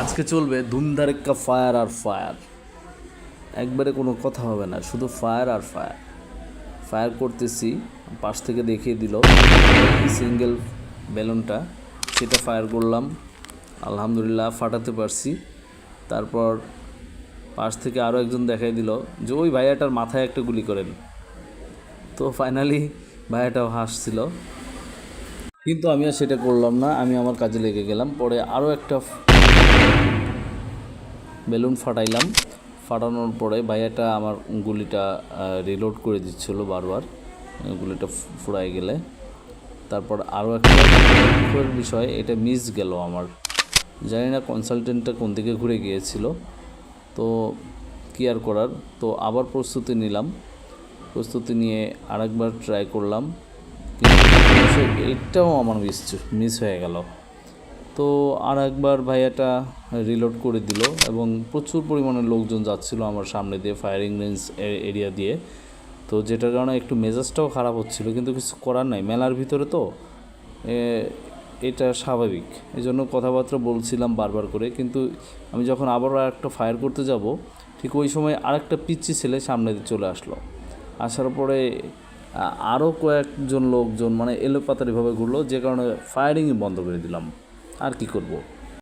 আজকে চলবে ধুমধারেক্কা ফায়ার আর ফায়ার, একবারে কোনো কথা হবে না, শুধু ফায়ার আর ফায়ার। ফায়ার করতেছি, পাশ থেকে দেখিয়ে দিল সিঙ্গেল বেলুনটা, সেটা ফায়ার করলাম, আলহামদুলিল্লাহ ফাটাতে পারছি। তারপর পাশ থেকে আরও একজন দেখাই দিল যে ওই ভাইয়াটার মাথায় একটা গুলি করেন। তো ফাইনালি ভাইয়াটাও হাসছিল, কিন্তু আমি আর সেটা করলাম না, আমি আমার কাজে লেগে গেলাম। পরে আরও একটা বেলুন ফাটাইলাম, ফাটানোর পরে ভাইয়াটা আমার গুলিটা রিলোড করে দিচ্ছিলো বারবার, গুলিটা ফুরাই গেলে। তারপর আরও একটা দুঃখের বিষয়, এটা মিস গেল আমার, জানি না কনসালটেন্টটা কোন দিকে ঘুরে গিয়েছিল। তো কী আর করার, তো আবার প্রস্তুতি নিলাম, প্রস্তুতি নিয়ে আরেকবার ট্রাই করলাম, কিন্তু এটাও আমার মিস হয়ে গেল। তো আর একবার ভাইয়াটা রিলোড করে দিল এবং প্রচুর পরিমাণে লোকজন যাচ্ছিল আমার সামনে দিয়ে, ফায়ারিং রেঞ্জ এরিয়া দিয়ে। তো যেটার কারণে একটু মেজাজটাও খারাপ হচ্ছিল, কিন্তু কিছু করার নাই, মেলার ভিতরে তো এটা স্বাভাবিক। এই জন্য কথাবার্তা বলছিলাম বারবার করে, কিন্তু আমি যখন আবার একটা ফায়ার করতে যাব, ঠিক ওই সময় আরেকটা পিচ্চি ছেলে সামনে চলে আসলো। আসার পরে আরও কয়েকজন লোকজন মানে এলোপাতারিভাবে ঘুরলো, যে কারণে ফায়ারিংই বন্ধ করে দিলাম। আর কি করব।